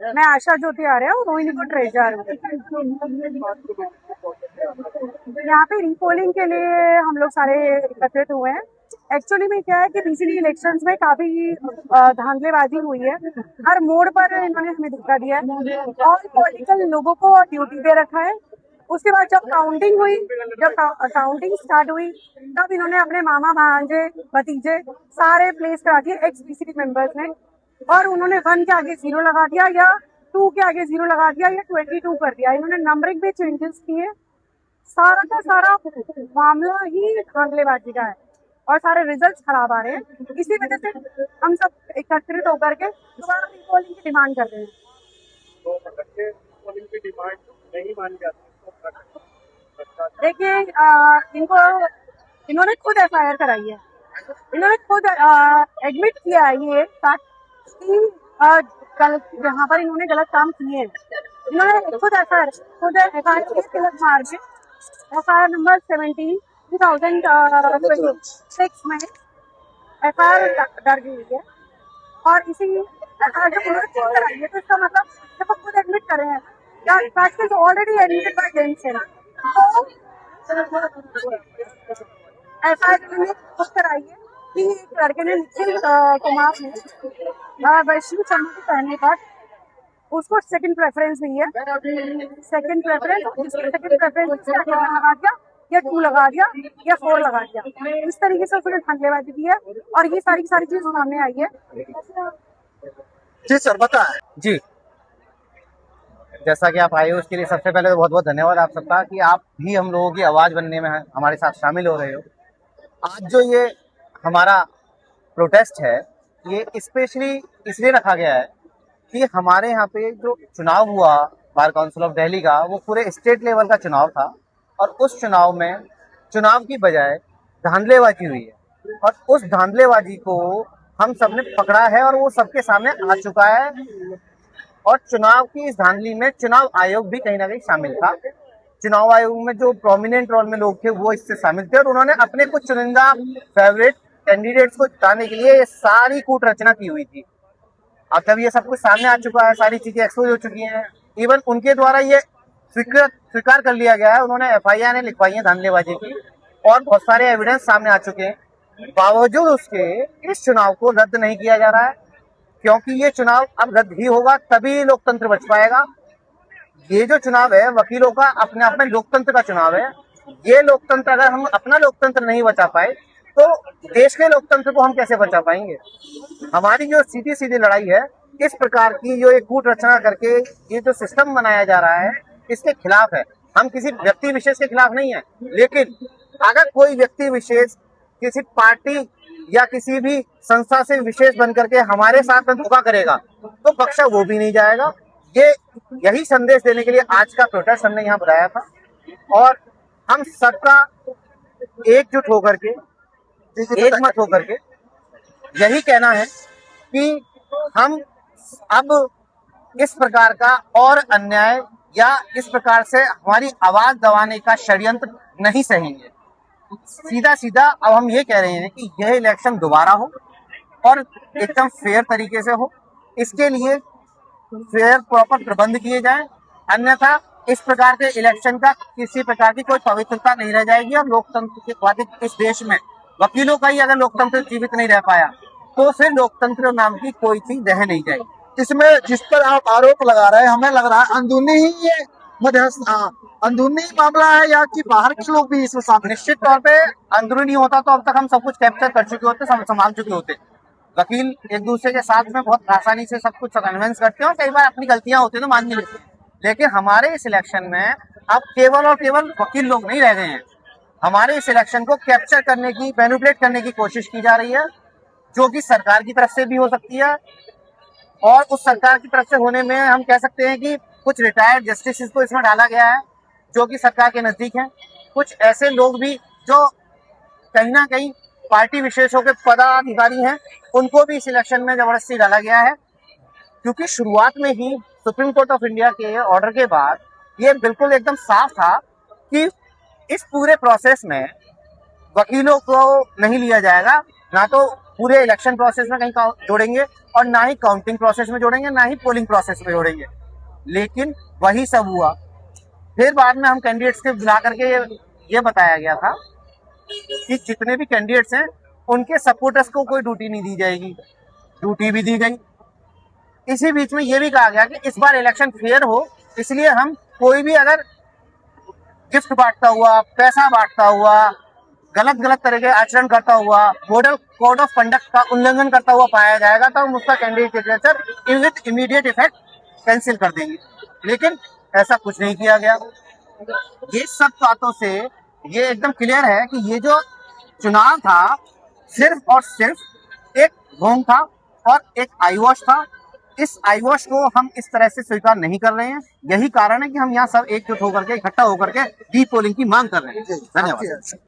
मैं आशा ज्योति आर्य हूँ, रोहिणी को ट्रेजर। यहाँ पे रीपोलिंग के लिए हम लोग सारे एकत्रित हुए हैं। एक्चुअली में क्या है कि पिछली इलेक्शंस में काफी धांधलेबाजी हुई है। हर मोड़ पर इन्होंने हमें धोखा दिया है और पॉलिटिकल लोगों को ड्यूटी पे रखा है। उसके बाद जब काउंटिंग हुई, जब काउंटिंग स्टार्ट हुई, तब इन्होंने अपने मामा भांजे भतीजे सारे प्लेस करा दिए एक्स पीसीबी मेंबर्स ने, और उन्होंने 1 के आगे 0 लगा दिया या 2 के आगे 0 लगा दिया या 22 कर दिया। इन्होंने नंबरिंग में चेंजेस किए। सारा का सारा मामला ही धांधलेबाजी का है और सारे रिजल्ट्स खराब आ रहे हैं। इसी वजह से हम सब एकत्रित होकर के दोबारा रीपोलिंग की डिमांड कर रहे हैं। तो अगर ये पोलिंग की डिमांड नहीं मानी जाती तो देखिए, इन्होंने खुद एफआईआर कराई है, इन्होंने खुद एडमिट किया है ये फैक्ट कि जहाँ पर इन्होंने गलत काम किए हैं। इन्होंने खुद एफआईआर तिलक मार्च एफआईआर नंबर 17 2026 में एफआईआर दर्ज हुई है और इसी एफआईआर जब उन्होंने खुद कराई है तो इसका मतलब जब वो खुद एडमिट कर रहे हैं या fact is already admitted by themselves, तो एफआईआर ने खुद कराई है कि एक लड़के ने निखिल कुमार ने वैश्विक सम्मति पहनने पर उसको सेकंड प्रेफरेंस दी है। सेकंड प्रेफरेंस लगा दिया या 2 लगा दिया या 4 लगा दिया। इस तरीके से उसने धांधलेबाजी की है और ये सारी चीज सामने आई है। जी सर, बताएं। जी, जैसा कि आप आए हो उसके लिए सबसे पहले तो बहुत बहुत धन्यवाद आप सबका कि आप भी हम लोगों की आवाज़ बनने में हमारे साथ शामिल हो रहे हो। आज जो ये हमारा प्रोटेस्ट है ये स्पेशली इसलिए रखा गया है कि हमारे यहाँ पे जो चुनाव हुआ बार काउंसिल ऑफ दिल्ली का, वो पूरे स्टेट लेवल का चुनाव था और उस चुनाव में चुनाव की बजाय धांधलेबाजी हुई है और उस धांधलेबाजी को हम सबने पकड़ा है और वो सबके सामने आ चुका है। और चुनाव की इस धांधली में चुनाव आयोग भी कहीं ना कहीं शामिल था। चुनाव आयोग में जो प्रोमिनेंट रोल में लोग थे वो इससे शामिल थे और उन्होंने अपने कुछ चुनिंदा फेवरेट कैंडिडेट्स को जिताने के लिए ये सारी कूट रचना की हुई थी। अब तब ये सब कुछ सामने आ चुका है, सारी चीजें एक्सपोज हो चुकी हैं। इवन उनके द्वारा ये स्वीकार कर लिया गया है, उन्होंने एफआईआर ने लिखवाई है धांधलेबाजी की और बहुत सारे एविडेंस सामने आ चुके हैं। बावजूद उसके इस चुनाव को रद्द नहीं किया जा रहा है क्योंकि ये चुनाव अब रद्द ही होगा तभी लोकतंत्र बच पाएगा। ये जो चुनाव है वकीलों का अपने आप में लोकतंत्र का चुनाव है। ये लोकतंत्र अगर हम अपना लोकतंत्र नहीं बचा पाए तो देश के लोकतंत्र को हम कैसे बचा पाएंगे। हमारी जो सीधी सीधी लड़ाई है इस प्रकार की जो एक कूट रचना करके ये जो सिस्टम बनाया जा रहा है इसके खिलाफ है। हम किसी व्यक्ति विशेष के खिलाफ नहीं है, लेकिन अगर कोई व्यक्ति विशेष किसी पार्टी या किसी भी संस्था से विशेष बन करके हमारे साथ में धोखा करेगा तो बख्शा वो भी नहीं जाएगा। यही संदेश देने के लिए आज का प्रोटेस्ट हमने यहाँ बुलाया था और हम सबका एकजुट होकर के एकमत होकर के यही कहना है कि हम अब इस प्रकार का और अन्याय या इस प्रकार से हमारी आवाज दबाने का षड्यंत्र नहीं सहेंगे। सीधा सीधा अब हम ये कह रहे हैं कि यह इलेक्शन दोबारा हो और एकदम फेयर तरीके से हो। इसके लिए फेयर प्रॉपर प्रबंध किए जाएं, अन्यथा इस प्रकार के इलेक्शन का किसी प्रकार की कोई पवित्रता नहीं रह जाएगी और लोकतंत्र के बाधित इस देश में वकीलों का ही अगर लोकतंत्र जीवित नहीं रह पाया तो फिर लोकतंत्र नाम की कोई चीज रह नहीं जाएगी। इसमें जिस पर आप आरोप लगा रहे हैं हमें लग रहा है अंदरूनी ही ये मध्यस्थ अंदरूनी मामला है या कि बाहर के लोग भी इसमें शामिल। निश्चित तौर पे अंदरूनी होता तो अब तक हम सब कुछ कैप्चर कर चुके होते, संभाल चुके होते। वकील एक दूसरे के साथ में बहुत आसानी से सब कुछ कन्विंस करते हैं और कई बार अपनी गलतियां होती है तो मान भी लेते हैं, लेकिन हमारे इस इलेक्शन में अब केवल और केवल वकील लोग नहीं रह गए हैं। हमारे इस इलेक्शन को कैप्चर करने की, मैनिपुलेट करने की कोशिश की जा रही है जो कि सरकार की तरफ से भी हो सकती है और उस सरकार की तरफ से होने में हम कह सकते हैं कि कुछ रिटायर्ड जस्टिस को इसमें डाला गया है जो कि सरकार के नजदीक हैं। कुछ ऐसे लोग भी जो कहीं ना कहीं पार्टी विशेषों के पदाधिकारी हैं उनको भी इस इलेक्शन में जबरदस्ती डाला गया है क्योंकि शुरुआत में ही सुप्रीम कोर्ट ऑफ इंडिया के ऑर्डर के बाद ये बिल्कुल एकदम साफ था कि इस पूरे प्रोसेस में वकीलों को नहीं लिया जाएगा, ना तो पूरे इलेक्शन प्रोसेस में कहीं जोड़ेंगे और ना ही काउंटिंग प्रोसेस में जोड़ेंगे, ना ही पोलिंग प्रोसेस में जोड़ेंगे। लेकिन वही सब हुआ। फिर बाद में हम कैंडिडेट्स के बुला करके ये बताया गया था कि जितने भी कैंडिडेट्स हैं उनके सपोर्टर्स को कोई ड्यूटी नहीं दी जाएगी। ड्यूटी भी दी गई। इसी बीच में ये भी कहा गया कि इस बार इलेक्शन फेयर हो, इसलिए हम कोई भी अगर गिफ्ट बांटता हुआ, पैसा बांटता हुआ, गलत तरह के आचरण करता हुआ, मॉडल कोड ऑफ कंडक्ट का उल्लंघन करता हुआ पाया जाएगा तो हम उसका candidature with immediate effect cancel कर देंगे। लेकिन ऐसा कुछ नहीं किया गया। ये सब बातों से ये एकदम क्लियर है कि ये जो चुनाव था सिर्फ और सिर्फ एक ढोंग था और एक आई वॉश था। इस आई वॉश को हम इस तरह से स्वीकार नहीं कर रहे हैं। यही कारण है कि हम यहाँ सब एकजुट होकर के, इकट्ठा होकर के डी पोलिंग की मांग कर रहे हैं। धन्यवाद।